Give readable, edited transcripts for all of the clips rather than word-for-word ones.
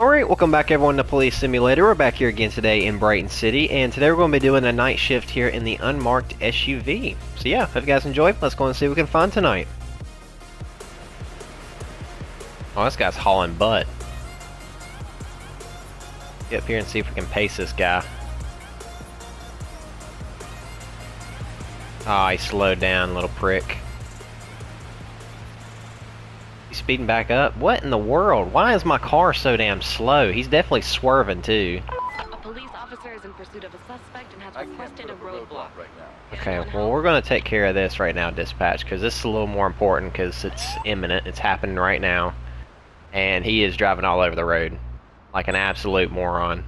Alright, welcome back everyone to Police Simulator. We're back here again today in Brighton City, and today we're going to be doing a night shift here in the unmarked SUV. So yeah, hope you guys enjoy. Let's go and see what we can find tonight. Oh, this guy's hauling butt. Get up here and see if we can pace this guy. Ah, he slowed down, little prick. He's speeding back up. What in the world? Why is my car so damn slow? He's definitely swerving too. A police officer is in pursuit of a suspect and has requested a roadblock right now. Okay, well we're going to take care of this right now, dispatch, because this is a little more important because it's imminent. It's happening right now. And he is driving all over the road like an absolute moron.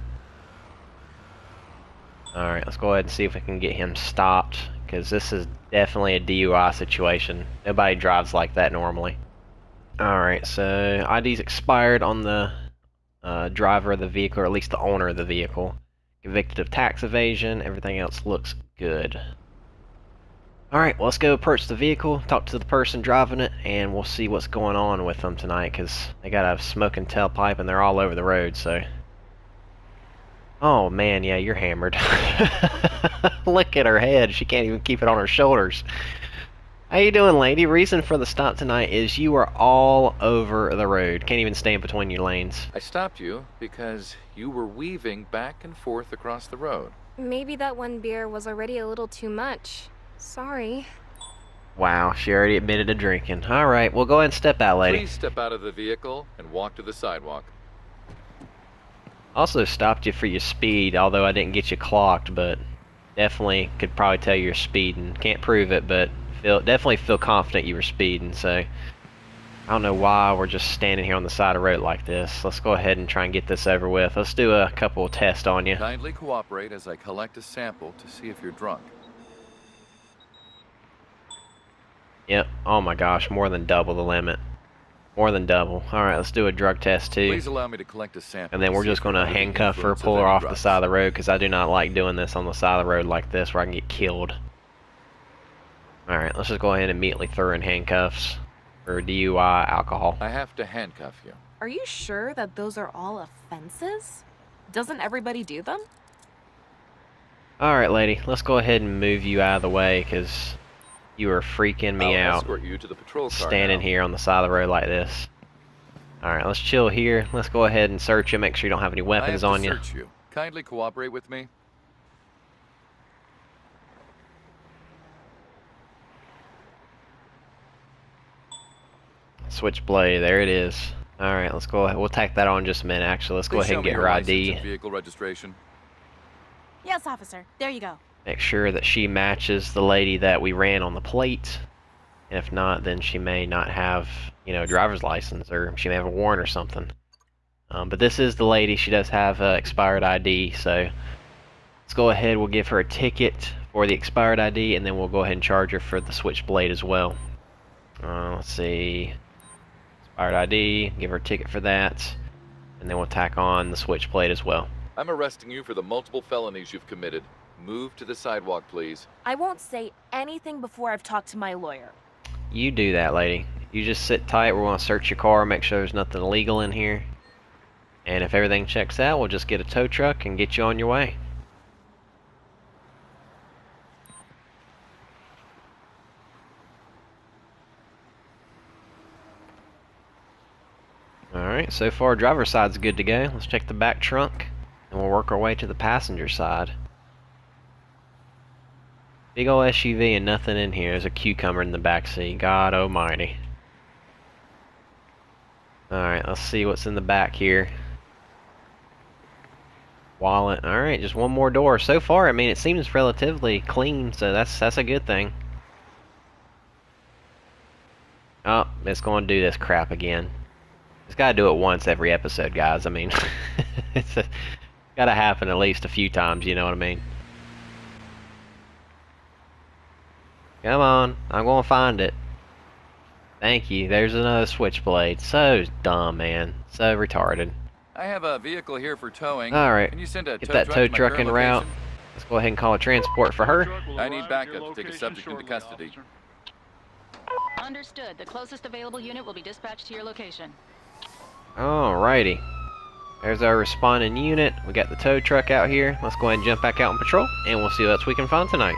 Alright, let's go ahead and see if we can get him stopped, because this is definitely a DUI situation. Nobody drives like that normally. Alright, so ID's expired on the driver of the vehicle, or at least the owner of the vehicle. Convicted of tax evasion, everything else looks good. Alright, well, let's go approach the vehicle, talk to the person driving it, and we'll see what's going on with them tonight, because they got a smoking tailpipe and they're all over the road, so... Oh man, yeah, you're hammered. Look at her head, she can't even keep it on her shoulders. How you doing, lady? Reason for the stop tonight is you are all over the road. Can't even stay in between your lanes. I stopped you because you were weaving back and forth across the road. Maybe that one beer was already a little too much. Sorry. Wow, she already admitted to drinking. Alright, well go ahead and step out, lady. Please step out of the vehicle and walk to the sidewalk. Also stopped you for your speed, although I didn't get you clocked, but definitely could probably tell you're speeding. Can't prove it, but definitely feel confident you were speeding, so I don't know why we're just standing here on the side of the road like this. Let's go ahead and try and get this over with. Let's do a couple of tests on you. Kindly cooperate as I collect a sample to see if you're drunk. Yep, oh my gosh, more than double the limit. More than double. Alright, let's do a drug test too. Please allow me to collect a sample. And then we're just going to handcuff her, pull her off the side of the road, because I do not like doing this on the side of the road like this where I can get killed. Alright, let's just go ahead and immediately throw her in handcuffs for DUI alcohol. I have to handcuff you. Are you sure that those are all offenses? Doesn't everybody do them? Alright, lady, let's go ahead and move you out of the way, because you are freaking me out. I'll escort you to the patrol car standing now. here on the side of the road like this. Alright, let's chill here. Let's go ahead and search you, make sure you don't have any weapons on you. Search you. Kindly cooperate with me. Switchblade, there it is. Alright, let's go ahead. We'll tack that on in just a minute, actually. Let's go ahead and get her ID. Vehicle registration. Yes, officer. There you go. Make sure that she matches the lady that we ran on the plate. And if not, then she may not have, you know, a driver's license, or she may have a warrant or something. But this is the lady. She does have expired ID, so let's go ahead. We'll give her a ticket for the expired ID, and then we'll go ahead and charge her for the switchblade as well. Let's see. Expired ID, give her a ticket for that, and then we'll tack on the switchblade as well. I'm arresting you for the multiple felonies you've committed. Move to the sidewalk, please. I won't say anything before I've talked to my lawyer. You do that, lady. You just sit tight. We're going to search your car, make sure there's nothing illegal in here. And if everything checks out, we'll just get a tow truck and get you on your way. Alright, so far driver's side's good to go. Let's check the back trunk, and we'll work our way to the passenger side. Big ol' SUV and nothing in here. There's a cucumber in the back seat. God almighty. Alright, let's see what's in the back here. Wallet. Alright, just one more door. So far, I mean, it seems relatively clean, so that's a good thing. Oh, it's going to do this crap again. It's got to do it once every episode, guys. I mean, it's got to happen at least a few times, you know what I mean? Come on, I'm going to find it. Thank you. There's another switchblade. So dumb, man. So retarded. I have a vehicle here for towing. Alright, Can you send a get that tow truck en route. Let's go ahead and call a transport for her. I need backup to take a subject into custody. Understood. The closest available unit will be dispatched to your location. Alrighty. There's our responding unit. We got the tow truck out here. Let's go ahead and jump back out on patrol, and we'll see what else we can find tonight.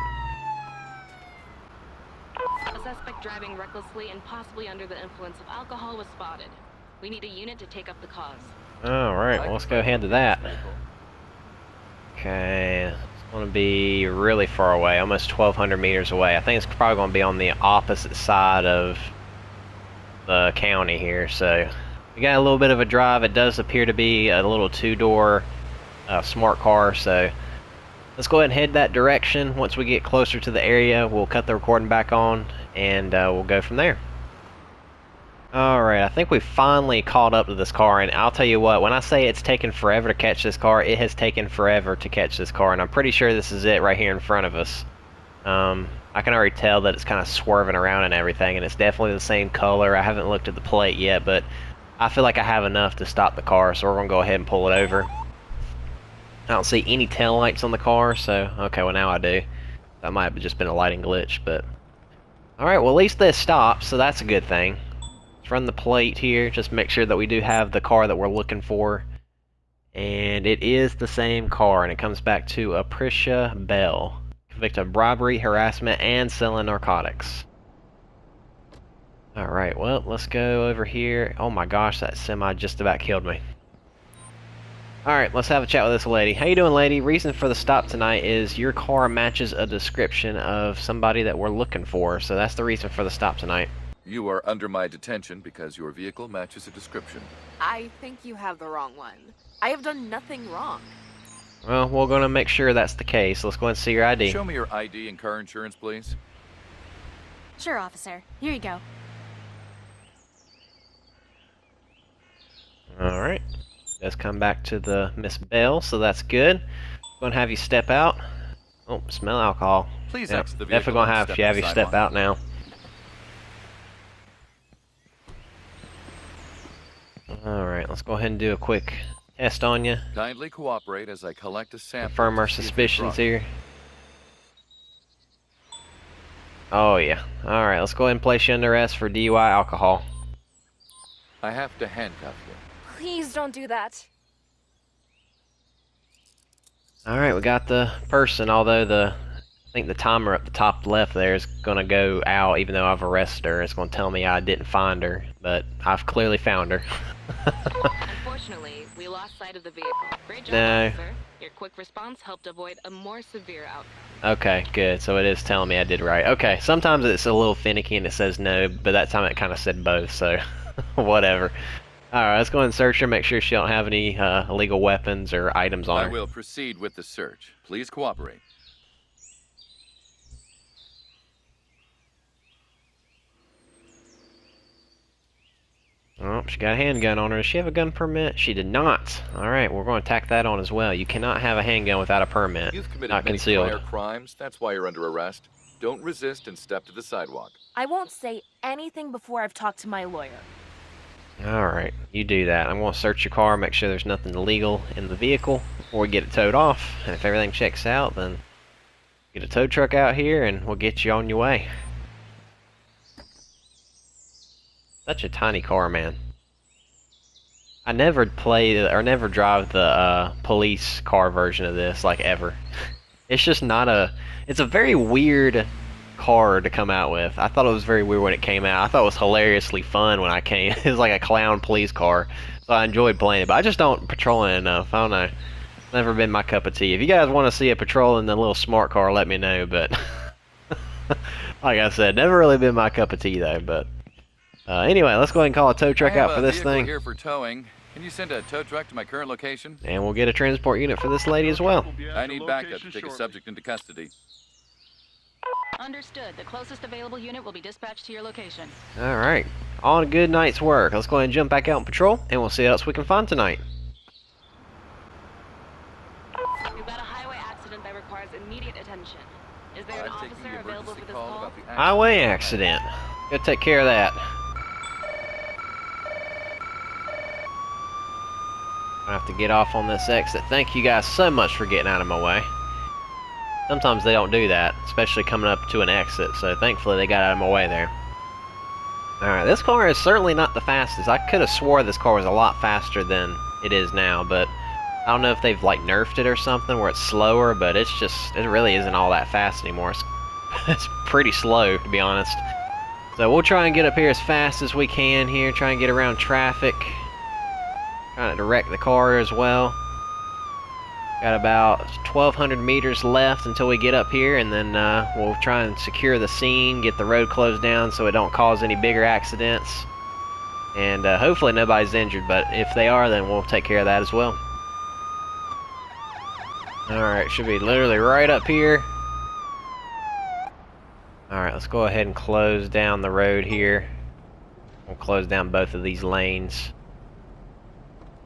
A suspect driving recklessly and possibly under the influence of alcohol was spotted. We need a unit to take up the cause. Alright, well, let's go ahead to that. Okay, it's going to be really far away, almost 1,200 meters away. I think it's probably going to be on the opposite side of the county here, so we got a little bit of a drive. It does appear to be a little two-door smart car, so let's go ahead and head that direction. Once we get closer to the area, we'll cut the recording back on, and we'll go from there. Alright, I think we finally caught up to this car, and I'll tell you what, when I say it's taken forever to catch this car, it has taken forever to catch this car, and I'm pretty sure this is it right here in front of us. I can already tell that it's kind of swerving around and everything, and it's definitely the same color. I haven't looked at the plate yet, but I feel like I have enough to stop the car, so we're going to go ahead and pull it over. I don't see any taillights on the car, so, okay, well now I do. That might have just been a lighting glitch, but... Alright, well at least this stopped, so that's a good thing. Run the plate here, just make sure that we do have the car that we're looking for, and it is the same car, and it comes back to Apricia Bell, convicted of robbery, harassment, and selling narcotics. Alright, well, let's go over here. Oh my gosh, that semi just about killed me. Alright, let's have a chat with this lady. How you doing, lady? Reason for the stop tonight is your car matches a description of somebody that we're looking for, so that's the reason for the stop tonight. You are under my detention because your vehicle matches a description. I think you have the wrong one. I have done nothing wrong. Well, we're going to make sure that's the case. Let's go ahead and see your ID. Show me your ID and car insurance, please. Sure, officer. Here you go. Alright. Does come back to the Miss Bell, so that's good. Going to have you step out. Oh, smell alcohol. Please Yep, exit the vehicle. definitely going to have you step out now. Alright, let's go ahead and do a quick test on you. Kindly cooperate as I collect a sample. Confirm our suspicions here. Oh yeah. Alright, let's go ahead and place you under arrest for DUI alcohol. I have to handcuff you. Please don't do that. Alright, we got the person, although I think the timer up the top left there is going to go out even though I've arrested her. It's going to tell me I didn't find her, but I've clearly found her. Unfortunately, we lost sight of the vehicle. Great job, No. officer. Your quick response helped avoid a more severe outcome. Okay, good. So it is telling me I did right. Okay, sometimes it's a little finicky and it says no, but that time it kind of said both, so whatever. Alright, let's go ahead and search her, make sure she don't have any illegal weapons or items on her. I will proceed with the search. Please cooperate. Oh, she got a handgun on her. Does she have a gun permit? She did not. Alright, we're going to tack that on as well. You cannot have a handgun without a permit. You've committed Not many concealed. prior crimes. That's why you're under arrest. Don't resist and step to the sidewalk. I won't say anything before I've talked to my lawyer. Alright, you do that. I'm going to search your car, make sure there's nothing illegal in the vehicle before we get it towed off. And if everything checks out, then get a tow truck out here and we'll get you on your way. Such a tiny car, man. I never play or never drive the police car version of this, like, ever. It's just not a... It's a very weird car to come out with. I thought it was very weird when it came out. I thought it was hilariously fun when I came. It was like a clown police car. So I enjoyed playing it, but I just don't patrol it enough. I don't know. It's never been my cup of tea. If you guys want to see a patrol in the little smart car, let me know, but... like I said, never really been my cup of tea, though, but... anyway, let's go ahead and call a tow truck out for this thing. Here for towing. Can you send a tow truck to my current location? And we'll get a transport unit for this lady as well. I need backup to take a subject into custody. Understood. The closest available unit will be dispatched to your location. Alright, on a good night's work. Let's go ahead and jump back out on patrol, and we'll see what else we can find tonight. We've got a highway accident that requires immediate attention. Is there an Taking officer the available emergency for this call call? about the Highway accident. Go take care of that. I have to get off on this exit. Thank you guys so much for getting out of my way. Sometimes they don't do that, especially coming up to an exit, so thankfully they got out of my way there. Alright, this car is certainly not the fastest. I could have swore this car was a lot faster than it is now, but I don't know if they've like nerfed it or something where it's slower, but it really isn't all that fast anymore. It's pretty slow, to be honest. So we'll try and get up here as fast as we can here, try and get around traffic. Trying to direct the car as well. Got about 1,200 meters left until we get up here, and then we'll try and secure the scene, get the road closed down so it don't cause any bigger accidents. And hopefully nobody's injured, but if they are, then we'll take care of that as well. Alright, should be literally right up here. Alright, let's go ahead and close down the road here. We'll close down both of these lanes.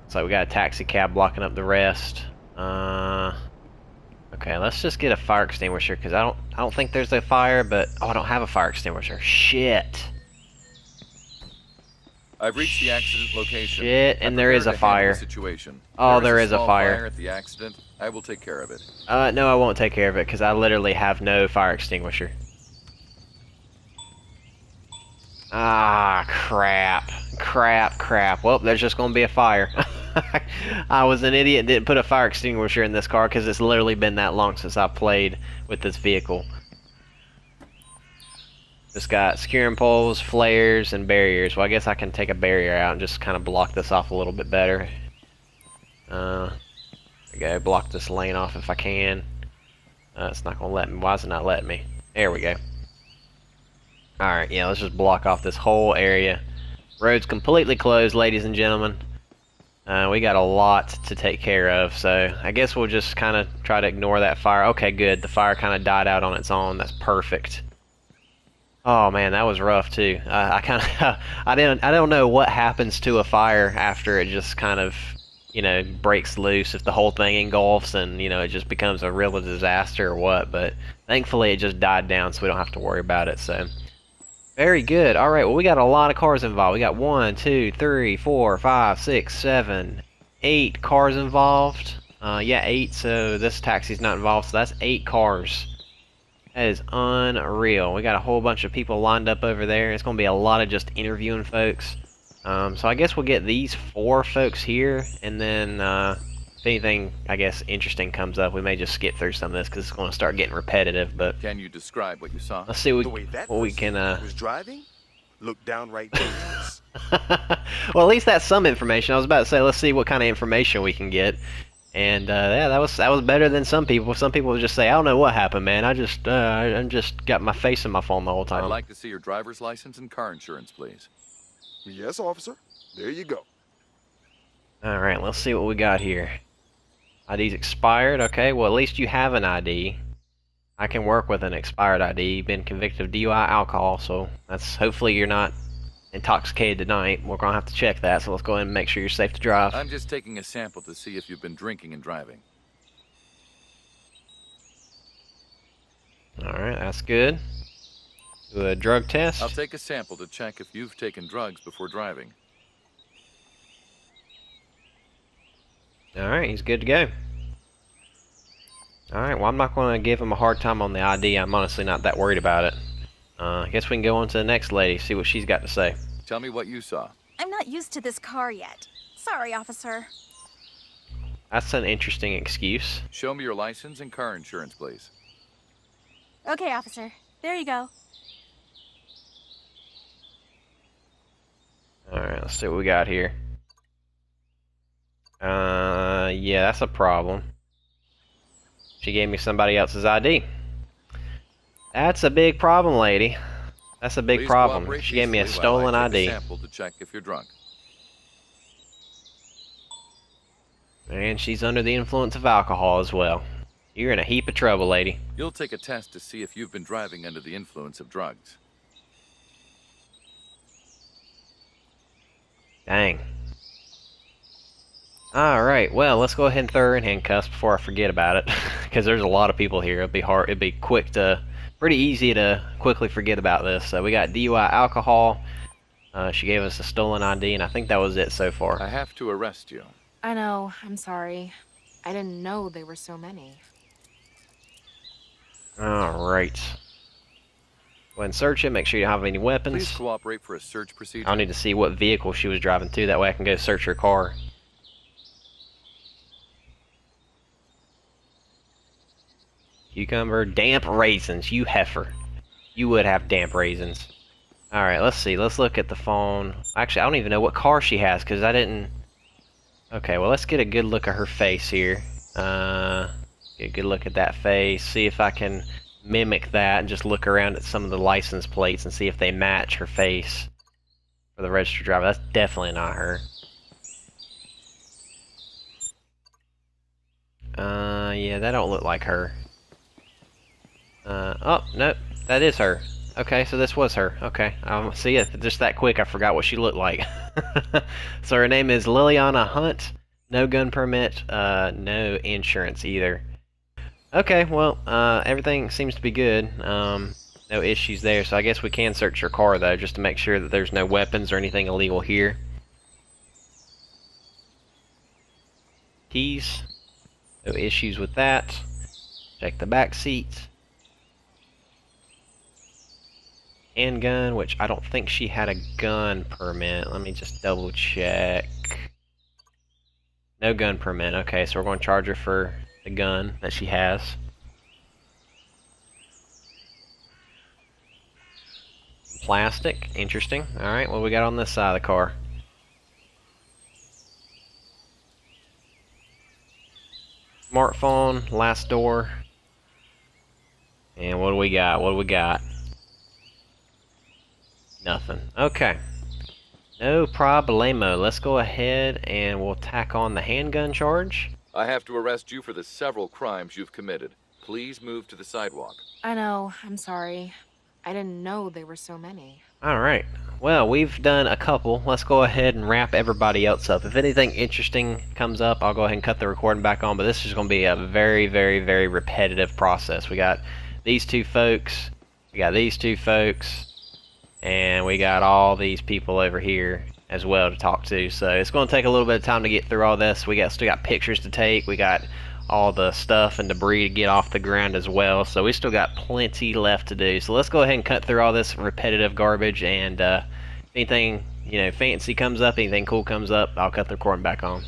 Looks like we got a taxi cab blocking up the rest. Okay, let's just get a fire extinguisher, because I don't think there's a fire, but oh, I don't have a fire extinguisher. Shit. I've reached the accident location. Shit, and there is a fire. Oh, there is a fire at the accident. I will take care of it. No, I won't take care of it, because I literally have no fire extinguisher. Ah, crap. Crap. Well, there's just gonna be a fire. I was an idiot and didn't put a fire extinguisher in this car because it's literally been that long since I've played with this vehicle. Just got securing poles, flares, and barriers. Well, I guess I can take a barrier out and just kind of block this off a little bit better. There we go, block this lane off if I can. It's not gonna let me. Why is it not letting me? There we go. Alright, yeah, let's just block off this whole area. Road's completely closed, ladies and gentlemen. We got a lot to take care of, so I guess we'll just kind of try to ignore that fire. Okay, good. The fire kind of died out on its own. That's perfect. Oh man, that was rough too. I don't know what happens to a fire after it just kind of, you know, breaks loose. If the whole thing engulfs and, you know, it just becomes a real disaster or what. But thankfully, it just died down, so we don't have to worry about it. So. Very good. Alright, well we got a lot of cars involved. We got 1, 2, 3, 4, 5, 6, 7, 8 cars involved. Yeah, 8, so this taxi's not involved, so that's 8 cars. That is unreal. We got a whole bunch of people lined up over there. It's going to be a lot of just interviewing folks. So I guess we'll get these 4 folks here, and then if anything, I guess, interesting comes up, we may just skip through some of this because it's going to start getting repetitive. But can you describe what you saw? Let's see what we can. Was driving? Looked downright dangerous. Well, at least that's some information. I was about to say, let's see what kind of information we can get. And yeah, that was better than some people. Some people would just say, I don't know what happened, man. I just got my face in my phone the whole time. I'd like to see your driver's license and car insurance, please. Yes, officer. There you go. All right, let's see what we got here. ID's expired. Okay, well, at least you have an ID. I can work with an expired ID. You've been convicted of DUI alcohol, so that's hopefully you're not intoxicated tonight. We're gonna have to check that, so let's go ahead and make sure you're safe to drive. I'm just taking a sample to see if you've been drinking and driving. Alright, that's good. Do a drug test. I'll take a sample to check if you've taken drugs before driving. Alright, he's good to go. Alright, well I'm not going to give him a hard time on the ID. I'm honestly not that worried about it. I guess we can go on to the next lady, see what she's got to say. Tell me what you saw. I'm not used to this car yet. Sorry, officer. That's an interesting excuse. Show me your license and car insurance, please. Okay, officer. There you go. Alright, let's see what we got here. Yeah, that's a problem. She gave me somebody else's ID. That's a big problem, lady. That's a big problem. She gave me a stolen ID. Sample to check if you're drunk. And she's under the influence of alcohol as well. You're in a heap of trouble, lady. You'll take a test to see if you've been driving under the influence of drugs. Dang. Alright, well, let's go ahead and throw her in handcuffs before I forget about it. Because there's a lot of people here. It'd be pretty easy to quickly forget about this. So we got DUI alcohol. She gave us a stolen ID, and I think that was it so far. I have to arrest you. I know, I'm sorry. I didn't know there were so many. Alright. Go ahead and search it, make sure you don't have any weapons. Please cooperate for a search procedure. I'll need to see what vehicle she was driving to, that way I can go search her car. Cucumber, damp raisins. You heifer. You would have damp raisins. Alright, let's see. Let's look at the phone. Actually, I don't even know what car she has because I didn't... Okay, well, let's get a good look at her face here. Get a good look at that face. See if I can mimic that and just look around at some of the license plates and see if they match her face for the registered driver. That's definitely not her. Yeah, that don't look like her. Oh, nope, that is her. Okay, so this was her. Okay, see it just that quick. I forgot what she looked like. So her name is Liliana Hunt. No gun permit. No insurance either. Okay, well, everything seems to be good. No issues there. So I guess we can search her car though, just to make sure that there's no weapons or anything illegal here. Keys. No issues with that. Check the back seat. Handgun, which I don't think she had a gun permit. Let me just double check. No gun permit. Okay, so we're going to charge her for the gun that she has. Plastic. Interesting. Alright, what we got on this side of the car? Smartphone, last door. And what do we got? What do we got? Nothing. Okay. No problemo. Let's go ahead and we'll tack on the handgun charge. I have to arrest you for the several crimes you've committed. Please move to the sidewalk. I know. I'm sorry. I didn't know there were so many. Alright. Well, we've done a couple. Let's go ahead and wrap everybody else up. If anything interesting comes up, I'll go ahead and cut the recording back on, but this is going to be a very, very, very repetitive process. We got these two folks. We got these two folks. And we got all these people over here as well to talk to. So it's going to take a little bit of time to get through all this. We still got pictures to take. We got all the stuff and debris to get off the ground as well. So we still got plenty left to do. So let's go ahead and cut through all this repetitive garbage. And if anything, you know, fancy comes up, anything cool comes up, I'll cut the recording back on.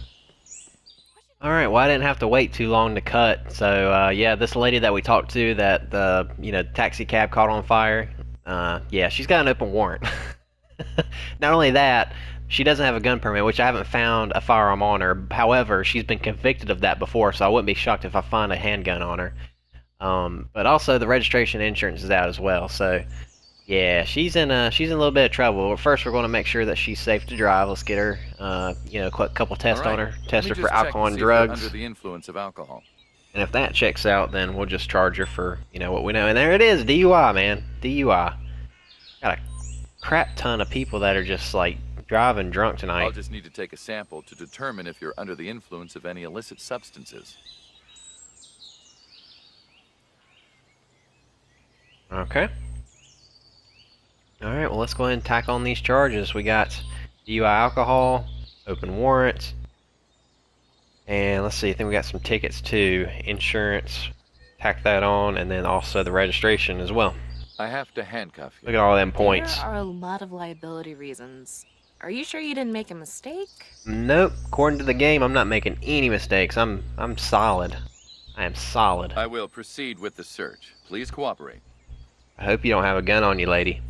Alright, well, I didn't have to wait too long to cut. So yeah, this lady that we talked to that the taxi cab caught on fire. Yeah, she's got an open warrant. Not only that, she doesn't have a gun permit, which I haven't found a firearm on her. However, she's been convicted of that before, so I wouldn't be shocked if I find a handgun on her. But also the registration and insurance is out as well. So yeah, she's in a little bit of trouble. First, we're going to make sure that she's safe to drive. Let's get her, a couple tests on her, test her for alcohol and drugs. Under the influence of alcohol. And if that checks out, then we'll just charge her for, what we know. And there it is, DUI, man. DUI. Got a crap ton of people that are just, driving drunk tonight. I'll just need to take a sample to determine if you're under the influence of any illicit substances. Okay. Alright, well, let's go ahead and tack on these charges. We got DUI alcohol, open warrant. And let's see, I think we got some tickets too. Insurance, tack that on, and then also the registration as well. I have to handcuff you. Look at all them points. There are a lot of liability reasons. Are you sure you didn't make a mistake? Nope. According to the game, I'm not making any mistakes. I'm solid. I am solid. I will proceed with the search. Please cooperate. I hope you don't have a gun on you, lady.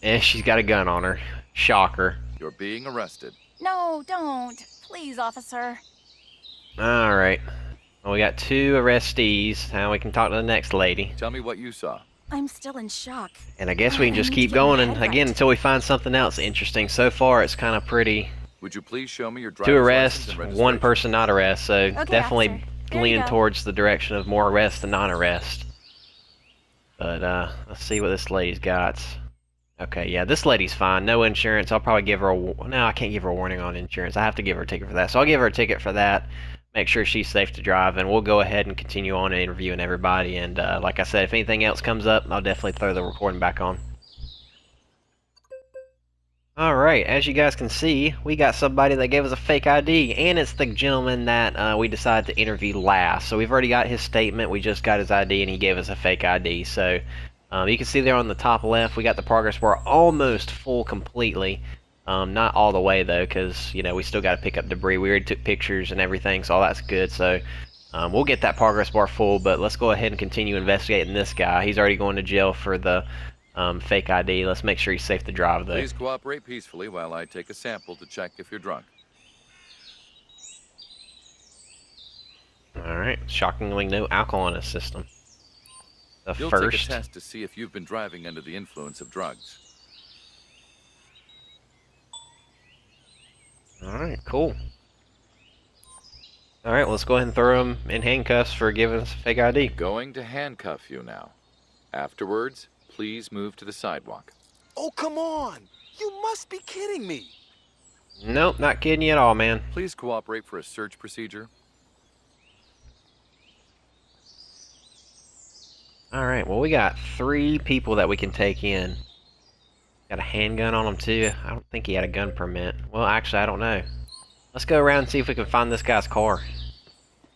And she's got a gun on her. Shocker. You're being arrested. No, don't. Please, officer. Alright. Well, we got 2 arrestees. Now we can talk to the next lady. Tell me what you saw. I'm still in shock. And I guess we can just keep going, and again, until we find something else interesting. So far, it's kind of pretty. Would you please show me your 2 arrests, 1 person not arrest. So Okay, definitely officer. leaning towards the direction of more arrest than non-arrest. But let's see what this lady's got. Okay, yeah, this lady's fine. No insurance. I'll probably give her no, I can't give her a warning on insurance. I have to give her a ticket for that. So I'll give her a ticket for that. Make sure she's safe to drive, and we'll go ahead and continue on interviewing everybody. And like I said, if anything else comes up, I'll definitely throw the recording back on. Alright, as you guys can see, we got somebody that gave us a fake ID, and it's the gentleman that we decided to interview last. So we've already got his statement, we just got his ID, and he gave us a fake ID. So you can see there on the top left, we got the progress bar almost full completely. Not all the way though, because you know we still got to pick up debris. We already took pictures and everything, so all that's good. So we'll get that progress bar full, but let's go ahead and continue investigating this guy. He's already going to jail for the fake ID. Let's make sure he's safe to drive though. Please cooperate peacefully while I take a sample to check if you're drunk. Alright, shockingly no alcohol in his system. You'll take a test to see if you've been driving under the influence of drugs. Alright, cool. Alright, let's go ahead and throw him in handcuffs for giving us a fake ID. Going to handcuff you now. Afterwards, please move to the sidewalk. Oh, come on. You must be kidding me. Nope, not kidding you at all, man. Please cooperate for a search procedure. Alright, well we got 3 people that we can take in. Got a handgun on him too. I don't think he had a gun permit. Well, actually, I don't know. Let's go around and see if we can find this guy's car.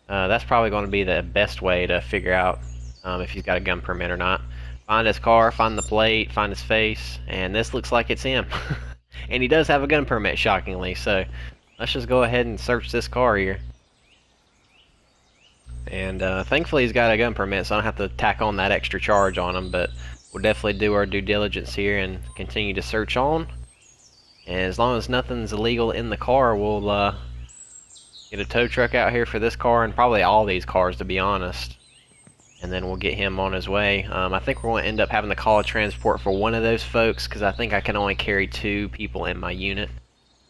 That's probably going to be the best way to figure out if he's got a gun permit or not. Find his car, find the plate, find his face, and this looks like it's him. And he does have a gun permit, shockingly, so let's just go ahead and search this car here. And thankfully he's got a gun permit, so I don't have to tack on that extra charge on him, but we'll definitely do our due diligence here and continue to search on. And as long as nothing's illegal in the car, we'll get a tow truck out here for this car and probably all these cars, to be honest. And then we'll get him on his way. I think we're going to end up having to call a transport for one of those folks, because I think I can only carry 2 people in my unit.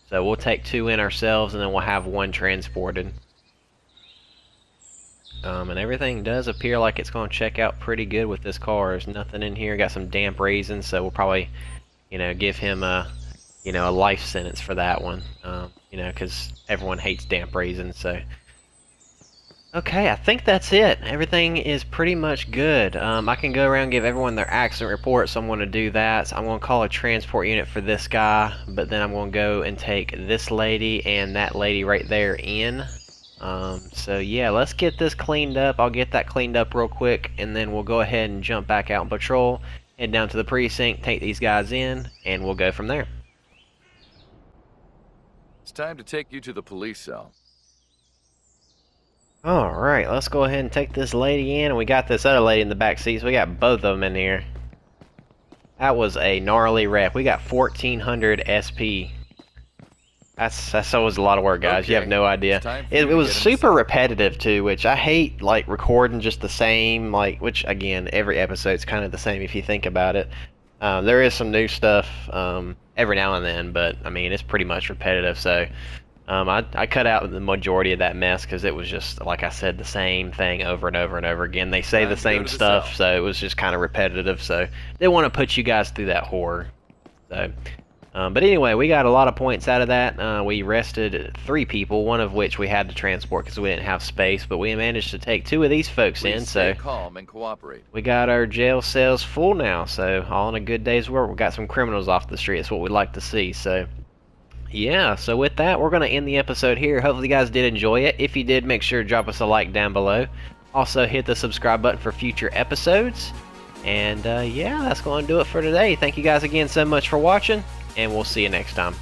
So we'll take 2 in ourselves, and then we'll have 1 transported. And everything does appear like it's going to check out pretty good with this car. There's nothing in here. Got some damp raisins, so we'll probably, you know, give him a, you know, a life sentence for that one. You know, because everyone hates damp raisins. So, okay, I think that's it. Everything is pretty much good. I can go around and give everyone their accident report, so I'm going to do that. So I'm going to call a transport unit for this guy, but then I'm going to go and take this lady and that lady right there in. So yeah, let's get this cleaned up. I'll get that cleaned up real quick, and then we'll go ahead and jump back out and patrol, head down to the precinct, take these guys in, and we'll go from there. It's time to take you to the police cell. Alright, let's go ahead and take this lady in, and we got this other lady in the back seat, so we got both of them in here. That was a gnarly wreck. We got 1400 SP. That was a lot of work, guys. Okay. You have no idea. It was super repetitive too, which I hate, like recording just the same, like, which again, every episode's kind of the same if you think about it. There is some new stuff every now and then, but I mean, it's pretty much repetitive. So I cut out the majority of that mess because it was just, like I said, the same thing over and over and over again. They say the same stuff, so it was just kind of repetitive. So they want to put you guys through that horror. So. But anyway, we got a lot of points out of that. We arrested 3 people, one of which we had to transport because we didn't have space, but we managed to take 2 of these folks in, so calm and cooperate. We got our jail cells full now, so all in a good day's work. We got some criminals off the street. That's what we'd like to see. So yeah, so with that, we're going to end the episode here. Hopefully you guys did enjoy it. If you did, make sure to drop us a like down below. Also hit the subscribe button for future episodes. And yeah, that's going to do it for today. Thank you guys again so much for watching, and we'll see you next time.